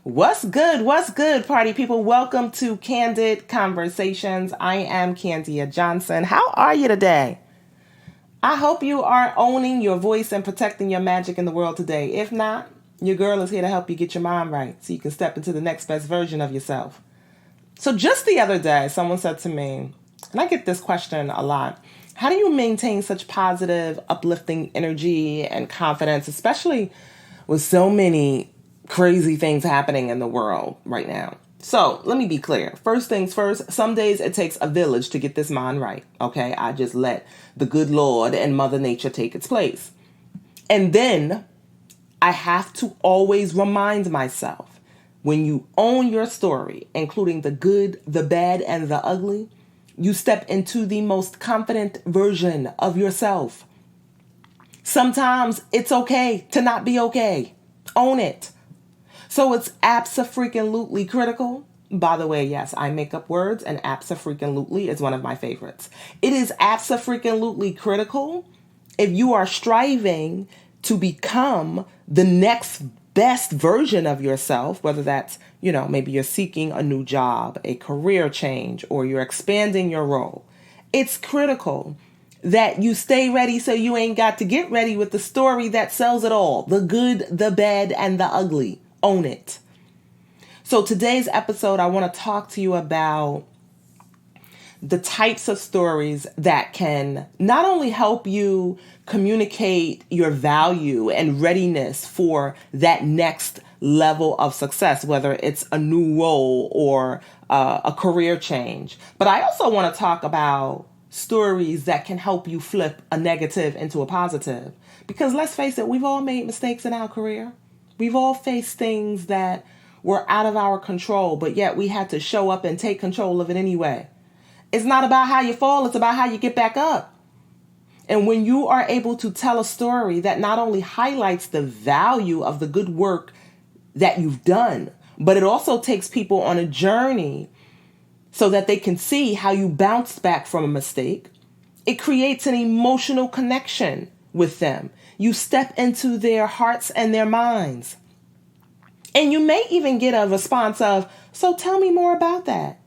What's good? What's good, party people? Welcome to Candid Conversations. I am Candia Johnson. How are you today? I hope you are owning your voice and protecting your magic in the world today. If not, your girl is here to help you get your mind right so you can step into the next best version of yourself. So just the other day, someone said to me, and I get this question a lot, how do you maintain such positive, uplifting energy and confidence, especially with so many crazy things happening in the world right now? So let me be clear. First things first, some days it takes a village to get this mind right. Okay, I just let the good Lord and Mother Nature take its place. And then I have to always remind myself, when you own your story, including the good, the bad, and the ugly, you step into the most confident version of yourself. Sometimes it's okay to not be okay. Own it. So it's abso-freaking-lutely critical. By the way, yes, I make up words, and abso-freaking-lutely is one of my favorites. It is abso-freaking-lutely critical if you are striving to become the next best version of yourself, whether that's, maybe you're seeking a new job, a career change, or you're expanding your role. It's critical that you stay ready so you ain't got to get ready with the story that sells it all. The good, the bad, and the ugly. Own it. So today's episode, I want to talk to you about the types of stories that can not only help you communicate your value and readiness for that next level of success, whether it's a new role or a career change, but I also want to talk about stories that can help you flip a negative into a positive. Because let's face it, we've all made mistakes in our career. We've all faced things that were out of our control, but yet we had to show up and take control of it anyway. It's not about how you fall, it's about how you get back up. And when you are able to tell a story that not only highlights the value of the good work that you've done, but it also takes people on a journey so that they can see how you bounced back from a mistake, it creates an emotional connection with them. You step into their hearts and their minds. And you may even get a response of, so tell me more about that.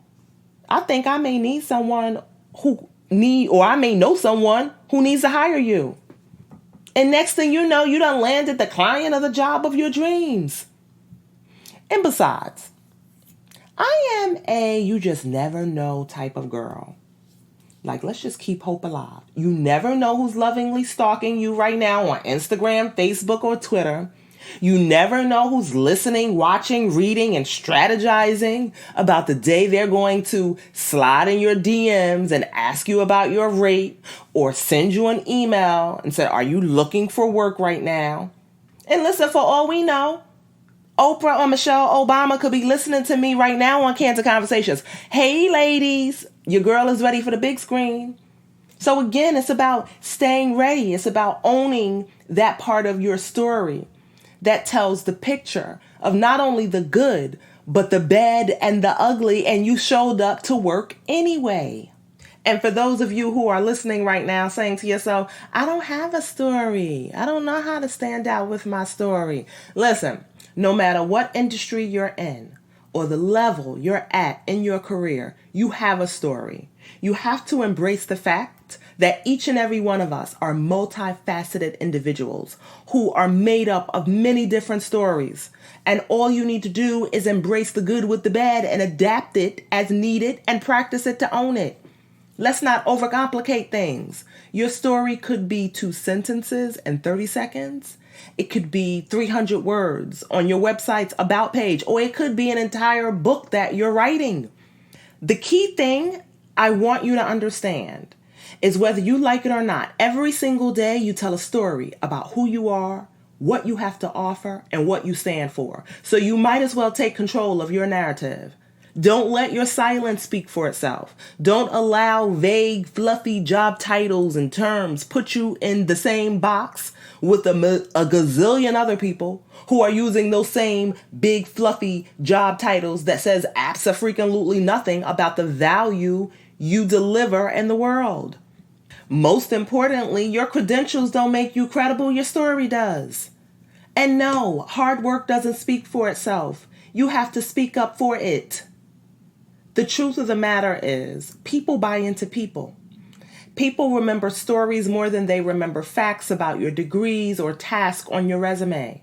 I think I may need someone or I may know someone who needs to hire you. And next thing you know, you done landed the client of the job of your dreams. And besides, I am a you just never know type of girl. Like, let's just keep hope alive. You never know who's lovingly stalking you right now on Instagram, Facebook, or Twitter. You never know who's listening, watching, reading, and strategizing about the day they're going to slide in your DMs and ask you about your rate or send you an email and say, are you looking for work right now? And listen, for all we know, Oprah or Michelle Obama could be listening to me right now on Candid Conversations. Hey, ladies, your girl is ready for the big screen. So again, it's about staying ready. It's about owning that part of your story that tells the picture of not only the good, but the bad and the ugly, and you showed up to work anyway. And for those of you who are listening right now saying to yourself, I don't have a story. I don't know how to stand out with my story. Listen, no matter what industry you're in or the level you're at in your career, you have a story. You have to embrace the fact that each and every one of us are multifaceted individuals who are made up of many different stories. And all you need to do is embrace the good with the bad and adapt it as needed and practice it to own it. Let's not overcomplicate things. Your story could be 2 sentences and 30 seconds. It could be 300 words on your website's about page, or it could be an entire book that you're writing. The key thing I want you to understand is whether you like it or not, every single day you tell a story about who you are, what you have to offer, and what you stand for. So you might as well take control of your narrative. Don't let your silence speak for itself. Don't allow vague, fluffy job titles and terms put you in the same box with a gazillion other people who are using those same big, fluffy job titles that says abso-freaking-lutely nothing about the value you deliver in the world. Most importantly, your credentials don't make you credible, your story does. And no, hard work doesn't speak for itself. you have to speak up for it. The truth of the matter is, people buy into people. People remember stories more than they remember facts about your degrees or tasks on your resume.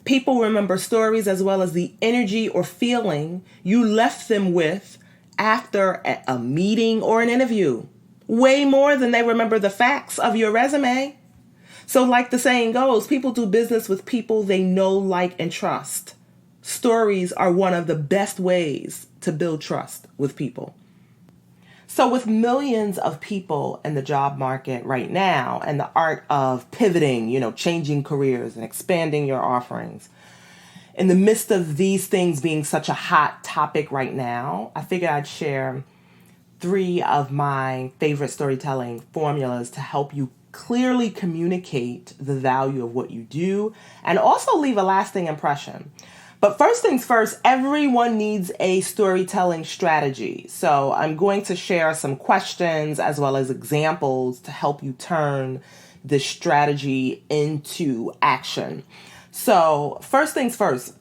People remember stories as well as the energy or feeling you left them with after a meeting or an interview, way more than they remember the facts of your resume. So like the saying goes, people do business with people they know, like, and trust. Stories are one of the best ways to build trust with people. So with millions of people in the job market right now and the art of pivoting, changing careers and expanding your offerings, in the midst of these things being such a hot topic right now, I figured I'd share 3 of my favorite storytelling formulas to help you clearly communicate the value of what you do and also leave a lasting impression. But first things first, everyone needs a storytelling strategy. So I'm going to share some questions as well as examples to help you turn this strategy into action. So first things first,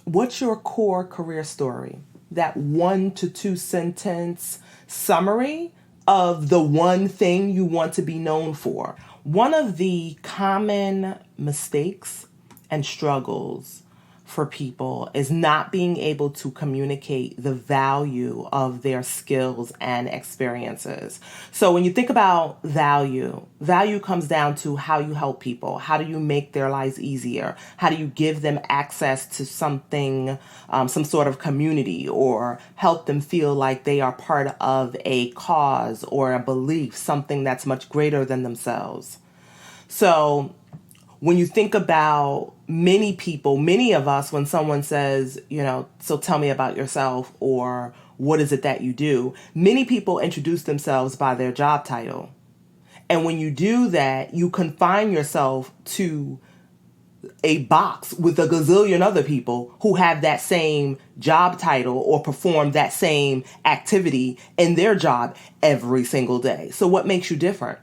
what's your core career story? That 1 to 2 sentence summary of the one thing you want to be known for. One of the common mistakes and struggles for people is not being able to communicate the value of their skills and experiences. So when you think about value comes down to how you help people. How do you make their lives easier? How do you give them access to something, some sort of community, or help them feel like they are part of a cause or a belief, something that's much greater than themselves? So when you think about many people, many of us, when someone says, so tell me about yourself, or what is it that you do? Many people introduce themselves by their job title. And when you do that, you confine yourself to a box with a gazillion other people who have that same job title or perform that same activity in their job every single day. So what makes you different?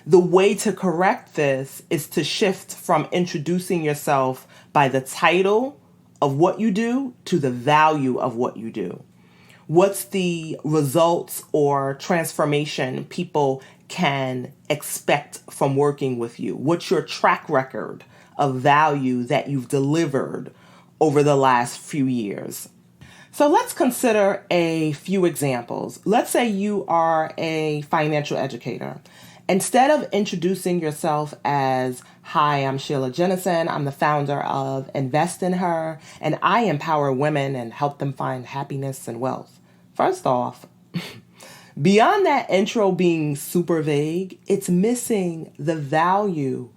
The way to correct this is to shift from introducing yourself by the title of what you do to the value of what you do. What's the results or transformation people can expect from working with you? What's your track record of value that you've delivered over the last few years? So let's consider a few examples. Let's say you are a financial educator. Instead of introducing yourself as, hi, I'm Sheila Jennison, I'm the founder of Invest in Her, and I empower women and help them find happiness and wealth. First off, beyond that intro being super vague, it's missing the value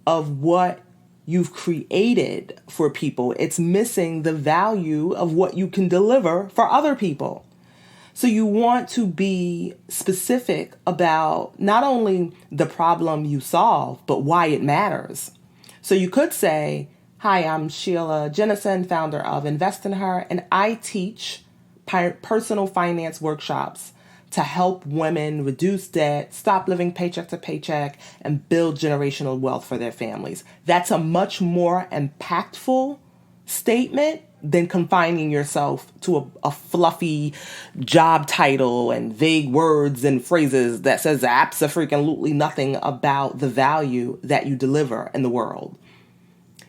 of what you've created for people. It's missing the value of what you can deliver for other people. So you want to be specific about not only the problem you solve, but why it matters. So you could say, hi, I'm Sheila Jennison, founder of Invest in Her, and I teach personal finance workshops to help women reduce debt, stop living paycheck to paycheck, and build generational wealth for their families. That's a much more impactful statement than confining yourself to a fluffy job title and vague words and phrases that says absolutely nothing about the value that you deliver in the world.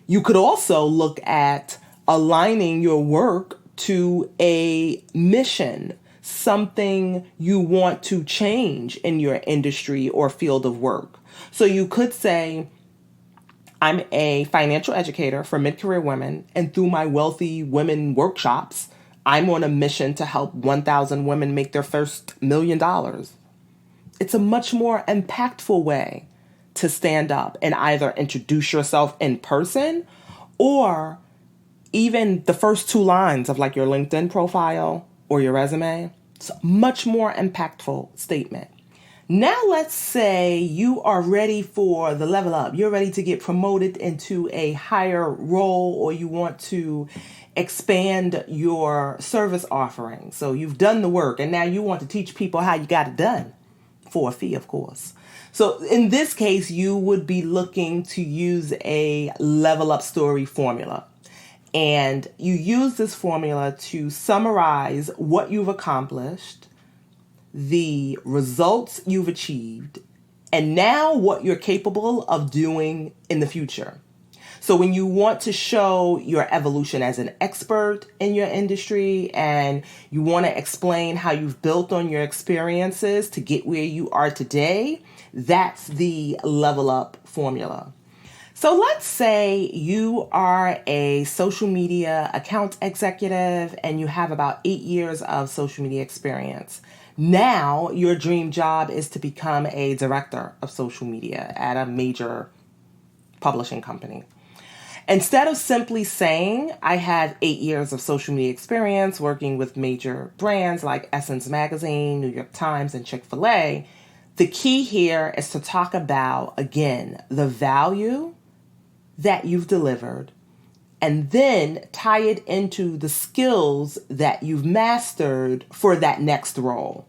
You could also look at aligning your work to a mission, something you want to change in your industry or field of work. So you could say, I'm a financial educator for mid-career women, and through my Wealthy Women workshops, I'm on a mission to help 1,000 women make their first $1 million. It's a much more impactful way to stand up and either introduce yourself in person or even the first 2 lines of like your LinkedIn profile or your resume. It's a much more impactful statement. Now let's say you are ready for the level up. You're ready to get promoted into a higher role, or you want to expand your service offering. So you've done the work and now you want to teach people how you got it done for a fee, of course. So in this case, you would be looking to use a level up story formula. And you use this formula to summarize what you've accomplished, the results you've achieved, and now what you're capable of doing in the future. So when you want to show your evolution as an expert in your industry and you want to explain how you've built on your experiences to get where you are today, that's the level up formula. So let's say you are a social media account executive and you have about 8 years of social media experience. Now your dream job is to become a director of social media at a major publishing company. Instead of simply saying, I have 8 years of social media experience working with major brands like Essence Magazine, New York Times, and Chick-fil-A, the key here is to talk about, again, the value that you've delivered, and then tie it into the skills that you've mastered for that next role.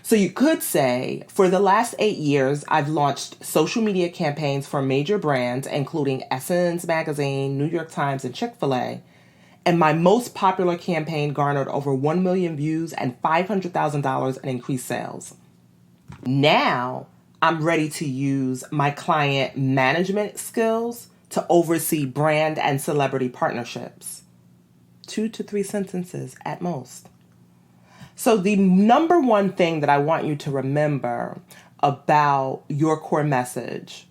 So you could say, for the last 8 years, I've launched social media campaigns for major brands, including Essence Magazine, New York Times, and Chick-fil-A. And my most popular campaign garnered over 1 million views and $500,000 in increased sales. Now I'm ready to use my client management skills to oversee brand and celebrity partnerships. 2 to 3 sentences at most. So the number one thing that I want you to remember about your core message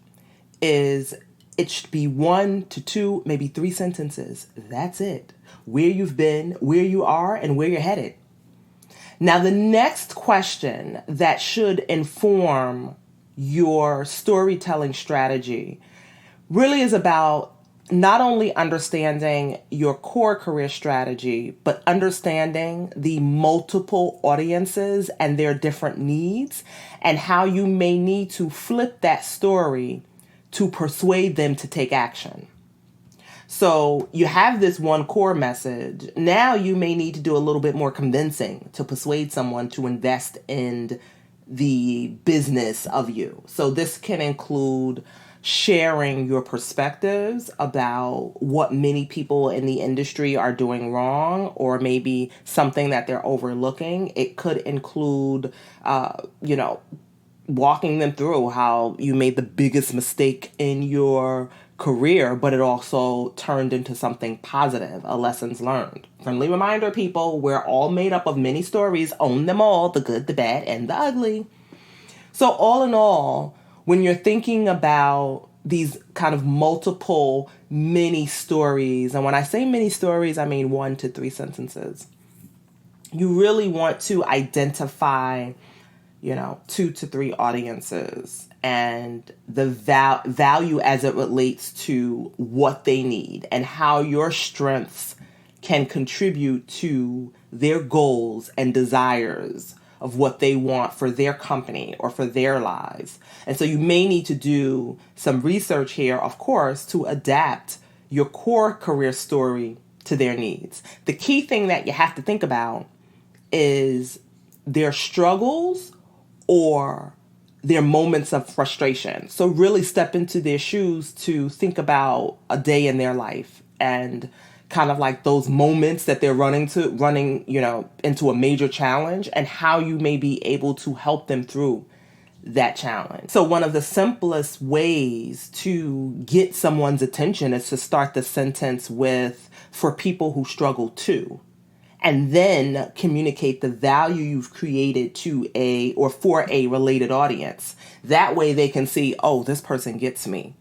is it should be 1 to 2, maybe 3 sentences. That's it. Where you've been, where you are, and where you're headed. Now, the next question that should inform your storytelling strategy really is about not only understanding your core career strategy, but understanding the multiple audiences and their different needs and how you may need to flip that story to persuade them to take action. So you have this one core message. Now you may need to do a little bit more convincing to persuade someone to invest in the business of you. So this can include sharing your perspectives about what many people in the industry are doing wrong, or maybe something that they're overlooking. It could include, walking them through how you made the biggest mistake in your career, but it also turned into something positive, a lessons learned. Friendly reminder, people, we're all made up of many stories. Own them all, the good, the bad, and the ugly. So all in all, when you're thinking about these kind of multiple mini stories, and when I say mini stories, I mean 1 to 3 sentences, you really want to identify 2 to 3 audiences and the value as it relates to what they need and how your strengths can contribute to their goals and desires of what they want for their company or for their lives. And so you may need to do some research here, of course, to adapt your core career story to their needs. The key thing that you have to think about is their struggles or their moments of frustration. So really step into their shoes to think about a day in their life and kind of like those moments that they're running into a major challenge and how you may be able to help them through that challenge. So one of the simplest ways to get someone's attention is to start the sentence with, for people who struggle too, and then communicate the value you've created to for a related audience. That way they can see, oh, this person gets me.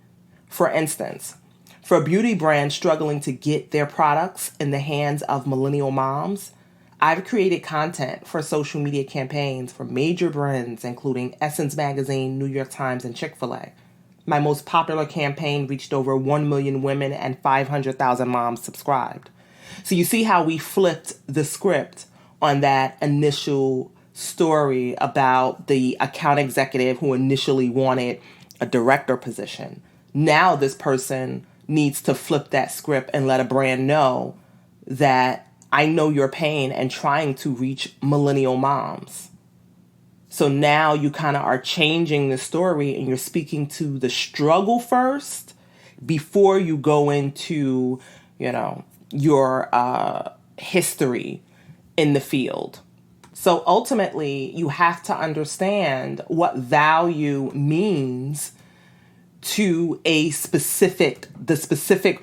For instance, for a beauty brand struggling to get their products in the hands of millennial moms, I've created content for social media campaigns for major brands, including Essence Magazine, New York Times, and Chick-fil-A. My most popular campaign reached over 1 million women and 500,000 moms subscribed. So you see how we flipped the script on that initial story about the account executive who initially wanted a director position. Now this person needs to flip that script and let a brand know that I know your pain and trying to reach millennial moms. So now you kind of are changing the story and you're speaking to the struggle first before you go into, your history in the field. So ultimately, you have to understand what value means to the specific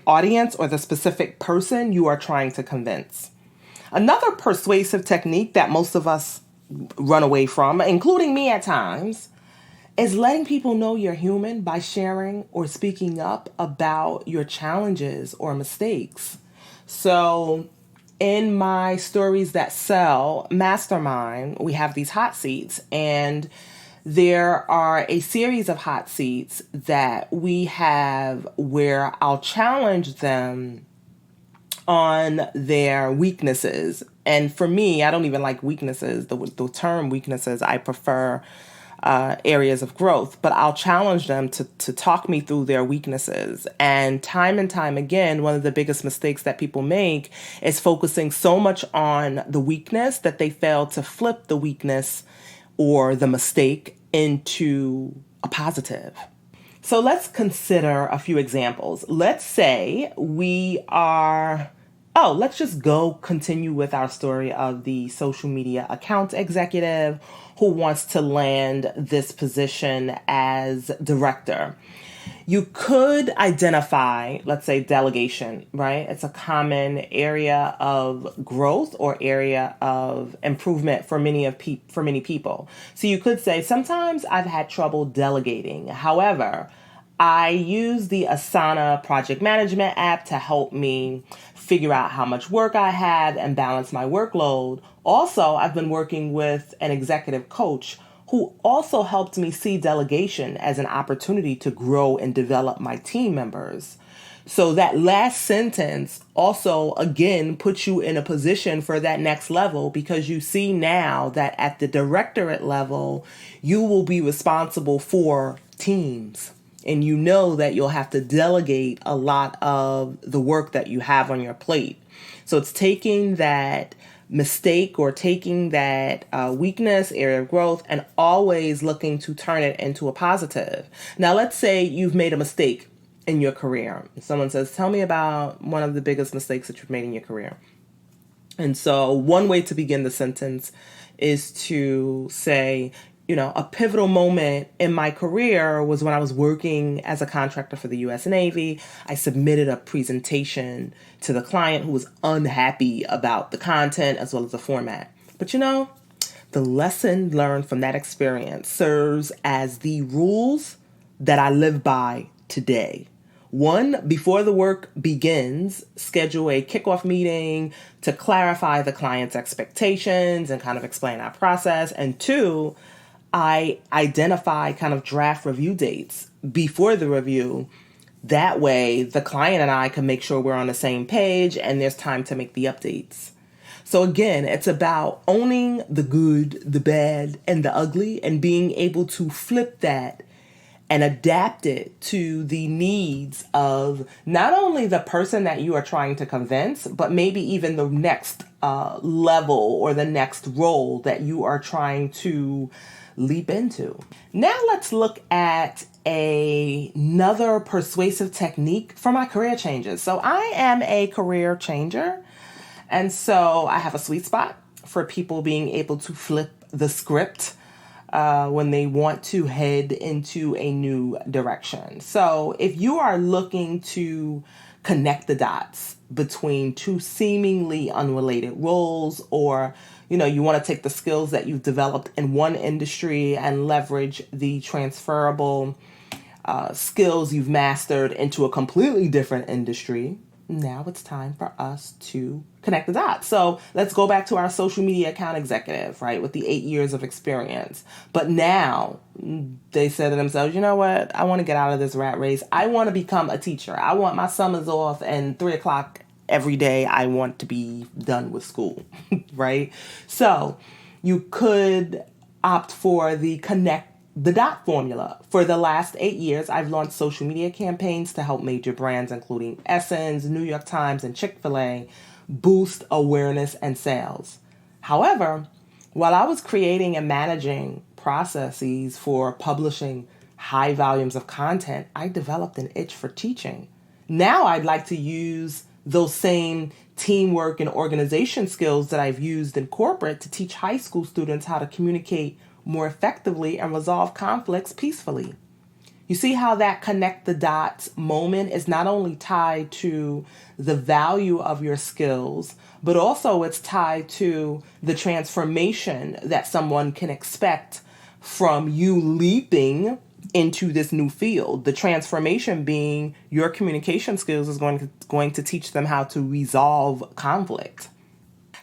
audience or the specific person you are trying to convince. Another persuasive technique that most of us run away from, including me at times, is letting people know you're human by sharing or speaking up about your challenges or mistakes. So in my Stories That Sell mastermind, we have these hot seats, and there are a series of hot seats that we have where I'll challenge them on their weaknesses. And for me, I don't even like weaknesses, the term weaknesses. I prefer areas of growth, but I'll challenge them to talk me through their weaknesses. And time again, one of the biggest mistakes that people make is focusing so much on the weakness that they fail to flip the weakness or the mistake into a positive. So let's consider a few examples. Let's say let's just go continue with our story of the social media account executive who wants to land this position as director. You could identify, let's say, delegation, right? It's a common area of growth or area of improvement for many people. So you could say, sometimes I've had trouble delegating. However, I use the Asana project management app to help me figure out how much work I have and balance my workload. Also, I've been working with an executive coach who also helped me see delegation as an opportunity to grow and develop my team members. So that last sentence also, again, puts you in a position for that next level, because you see now that at the directorate level, you will be responsible for teams. And you know that you'll have to delegate a lot of the work that you have on your plate. So it's taking that mistake or taking that weakness, area of growth, and always looking to turn it into a positive. Now, let's say you've made a mistake in your career. Someone says, tell me about one of the biggest mistakes that you've made in your career. And so one way to begin the sentence is to say, a pivotal moment in my career was when I was working as a contractor for the U.S. Navy. I submitted a presentation to the client who was unhappy about the content as well as the format. But the lesson learned from that experience serves as the rules that I live by today. 1, before the work begins, schedule a kickoff meeting to clarify the client's expectations and kind of explain our process. And 2, I identify kind of draft review dates before the review. That way, the client and I can make sure we're on the same page and there's time to make the updates. So again, it's about owning the good, the bad, and the ugly, and being able to flip that and adapt it to the needs of not only the person that you are trying to convince, but maybe even the next level or the next role that you are trying to leap into. Now let's look at another persuasive technique for my career changes. So I am a career changer, and so I have a sweet spot for people being able to flip the script when they want to head into a new direction. So if you are looking to connect the dots between two seemingly unrelated roles, or you want to take the skills that you've developed in one industry and leverage the transferable skills you've mastered into a completely different industry, now it's time for us to connect the dots. So let's go back to our social media account executive, right, with the 8 years of experience. But now they said to themselves, you know what? I want to get out of this rat race. I want to become a teacher. I want my summers off, and 3:00 every day I want to be done with school, right? So you could opt for the connect the dot formula. For the last 8 years, I've launched social media campaigns to help major brands, including Essence, New York Times, and Chick-fil-A, boost awareness and sales. However, while I was creating and managing processes for publishing high volumes of content, I developed an itch for teaching. Now I'd like to use those same teamwork and organization skills that I've used in corporate to teach high school students how to communicate more effectively and resolve conflicts peacefully. You see how that connect the dots moment is not only tied to the value of your skills, but also it's tied to the transformation that someone can expect from you leaping into this new field. The transformation being your communication skills is going to teach them how to resolve conflict.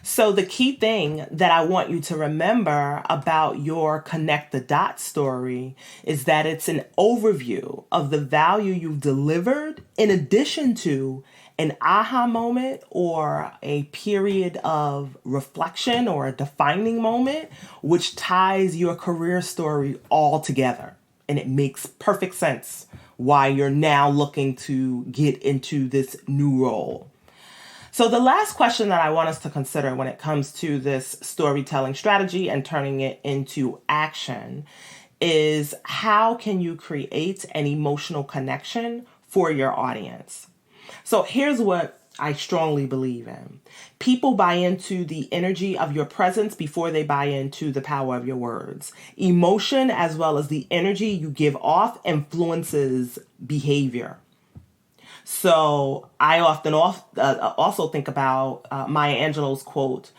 So the key thing that I want you to remember about your connect the dots story is that it's an overview of the value you've delivered in addition to an aha moment or a period of reflection or a defining moment, which ties your career story all together. And it makes perfect sense why you're now looking to get into this new role. So the last question that I want us to consider when it comes to this storytelling strategy and turning it into action is how can you create an emotional connection for your audience? So here's what I strongly believe in. People buy into the energy of your presence before they buy into the power of your words. Emotion, as well as the energy you give off, influences behavior. So I often also think about Maya Angelou's quote,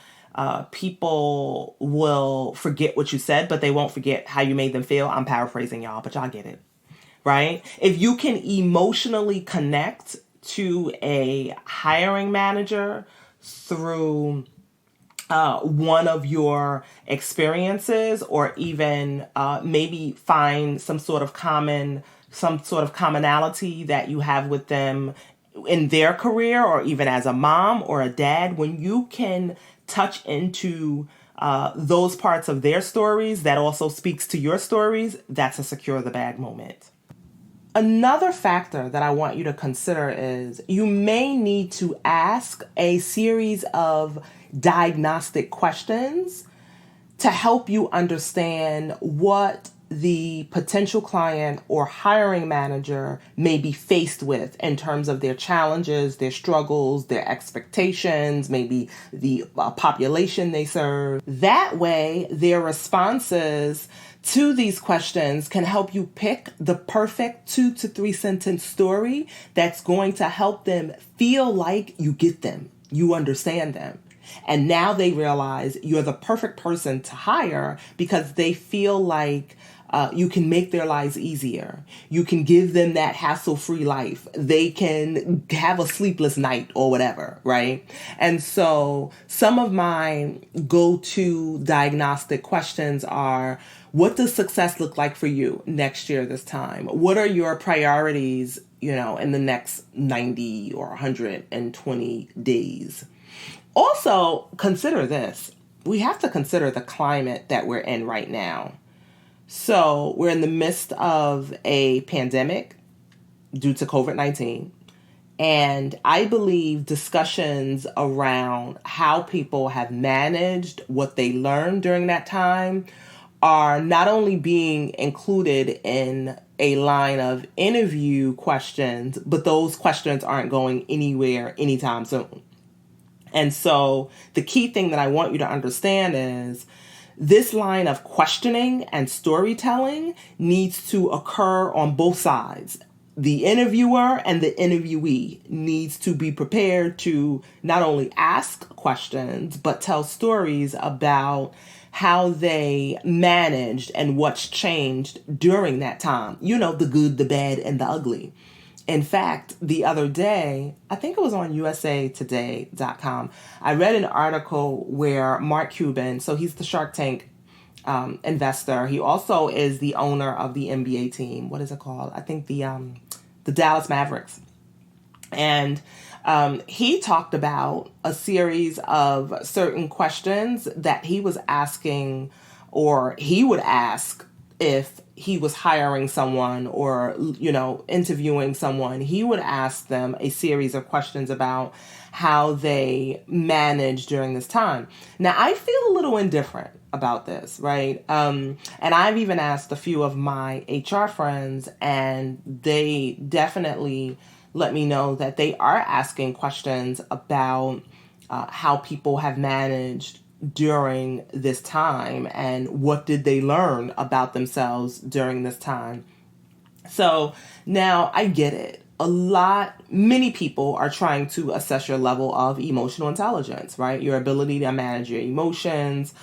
people will forget what you said, but they won't forget how you made them feel. I'm paraphrasing y'all, but y'all get it, right? If you can emotionally connect to a hiring manager through one of your experiences, or even maybe find some sort of commonality that you have with them in their career, or even as a mom or a dad, when you can touch into those parts of their stories that also speaks to your stories, that's a secure the bag moment. Another factor that I want you to consider is you may need to ask a series of diagnostic questions to help you understand what the potential client or hiring manager may be faced with in terms of their challenges, their struggles, their expectations, maybe the population they serve. That way, their responses to these questions can help you pick the perfect 2 to 3 sentence story that's going to help them feel like you get them, you understand them. And now they realize you're the perfect person to hire because they feel like you can make their lives easier. You can give them that hassle-free life. They can have a sleepless night or whatever, right? And so some of my go-to diagnostic questions are, what does success look like for you next year this time? What are your priorities, in the next 90 or 120 days? Also, consider this. We have to consider the climate that we're in right now. So we're in the midst of a pandemic due to COVID-19. And I believe discussions around how people have managed what they learned during that time are not only being included in a line of interview questions, but those questions aren't going anywhere anytime soon. And so the key thing that I want you to understand is this line of questioning and storytelling needs to occur on both sides. The interviewer and the interviewee needs to be prepared to not only ask questions, but tell stories about how they managed and what's changed during that time. The good, the bad, and the ugly. In fact, the other day, I think it was on usatoday.com, I read an article where Mark Cuban, so he's the Shark Tank investor. He also is the owner of the NBA team. What is it called? I think the Dallas Mavericks. And he talked about a series of certain questions that he was asking, or he would ask if he was hiring someone or, interviewing someone. He would ask them a series of questions about how they managed during this time. Now, I feel a little indifferent about this, right? And I've even asked a few of my HR friends, and they definitely let me know that they are asking questions about how people have managed during this time and what did they learn about themselves during this time. So now I get it. Many people are trying to assess your level of emotional intelligence, right? Your ability to manage your emotions,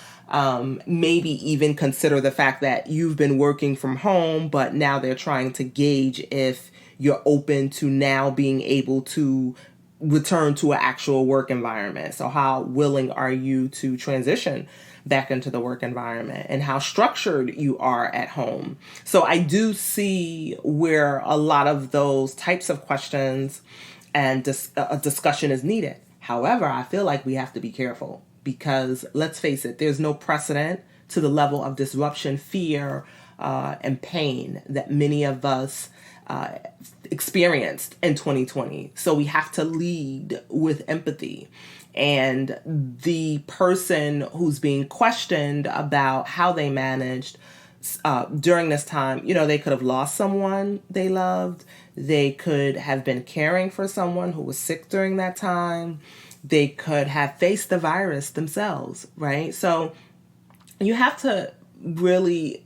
maybe even consider the fact that you've been working from home, but now they're trying to gauge if you're open to now being able to return to an actual work environment. So how willing are you to transition back into the work environment, and how structured you are at home? So I do see where a lot of those types of questions and a discussion is needed. However, I feel like we have to be careful because let's face it, there's no precedent to the level of disruption, fear, and pain that many of us experienced in 2020. So we have to lead with empathy. And the person who's being questioned about how they managed during this time, they could have lost someone they loved. They could have been caring for someone who was sick during that time. They could have faced the virus themselves, right? So you have to really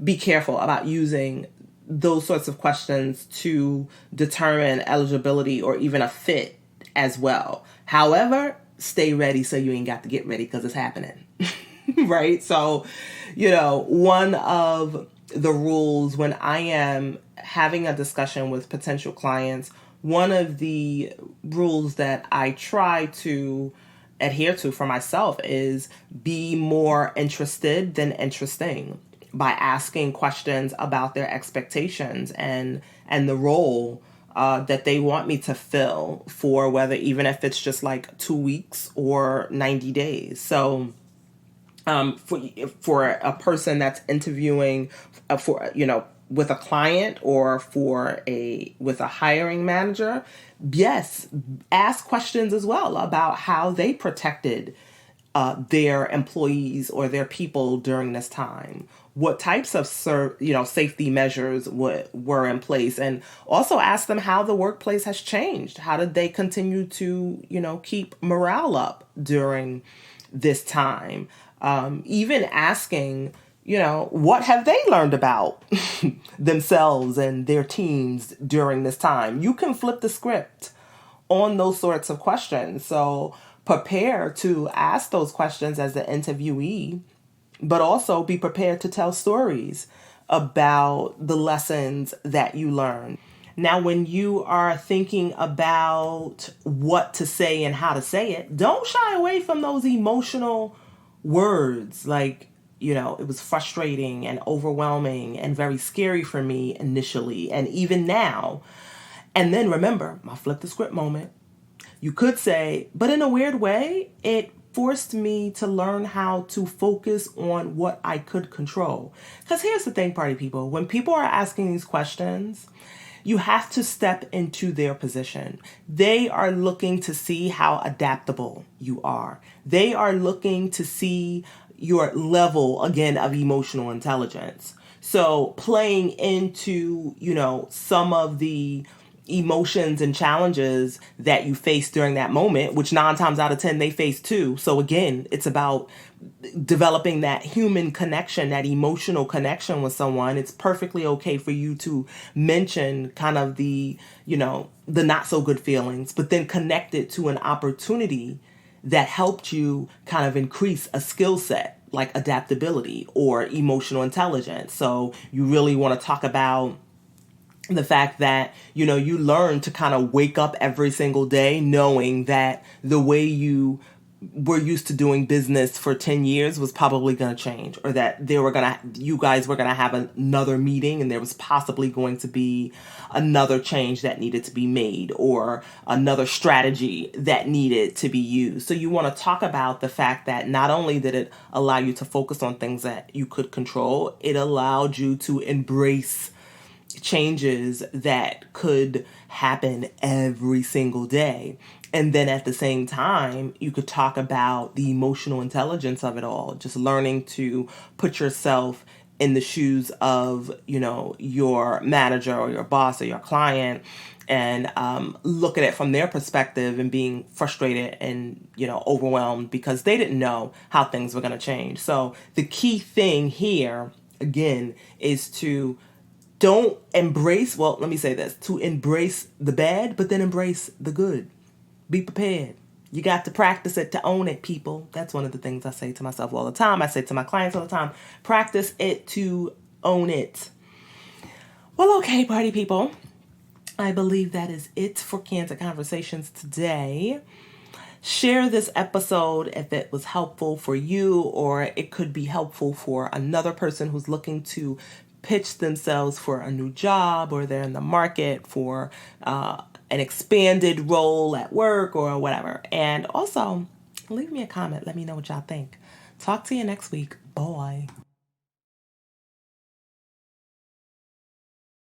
be careful about using those sorts of questions to determine eligibility or even a fit as well. However, stay ready so you ain't got to get ready because it's happening. Right? So, one of the rules when I am having a discussion with potential clients, one of the rules that I try to adhere to for myself is be more interested than interesting, by asking questions about their expectations and the role that they want me to fill for, whether even if it's just like 2 weeks or 90 days. So for a person that's interviewing with a client or with a hiring manager, yes, ask questions as well about how they protected their employees or their people during this time. What types of safety measures were in place, and also ask them how the workplace has changed. How did they continue to keep morale up during this time? Even asking, what have they learned about themselves and their teams during this time? You can flip the script on those sorts of questions. So prepare to ask those questions as the interviewee, but also be prepared to tell stories about the lessons that you learned. Now, when you are thinking about what to say and how to say it, don't shy away from those emotional words like, it was frustrating and overwhelming and very scary for me initially, and even now. And then remember, my flip the script moment. You could say, but in a weird way, it forced me to learn how to focus on what I could control. Because here's the thing, party people. When people are asking these questions, you have to step into their position. They are looking to see how adaptable you are. They are looking to see your level, again, of emotional intelligence. So playing into, some of the emotions and challenges that you face during that moment, which 9 times out of 10 they face too. So again, it's about developing that human connection, that emotional connection with someone. It's perfectly okay for you to mention kind of the not so good feelings, but then connect it to an opportunity that helped you kind of increase a skill set like adaptability or emotional intelligence. So you really want to talk about the fact that, you learn to kind of wake up every single day knowing that the way you were used to doing business for 10 years was probably going to change, or that you guys were going to have another meeting and there was possibly going to be another change that needed to be made or another strategy that needed to be used. So you want to talk about the fact that not only did it allow you to focus on things that you could control, it allowed you to embrace changes that could happen every single day. And then at the same time, you could talk about the emotional intelligence of it all, just learning to put yourself in the shoes of, your manager or your boss or your client, and look at it from their perspective and being frustrated and overwhelmed because they didn't know how things were going to change. So the key thing here again is to don't embrace, well, let me say this, to embrace the bad, but then embrace the good. Be prepared. You got to practice it to own it, people. That's one of the things I say to myself all the time. I say to my clients all the time, practice it to own it. Well, okay, party people. I believe that is it for Candid Conversations today. Share this episode if it was helpful for you, or it could be helpful for another person who's looking to pitch themselves for a new job, or they're in the market for an expanded role at work or whatever. And also, leave me a comment. Let me know what y'all think. Talk to you next week. Bye.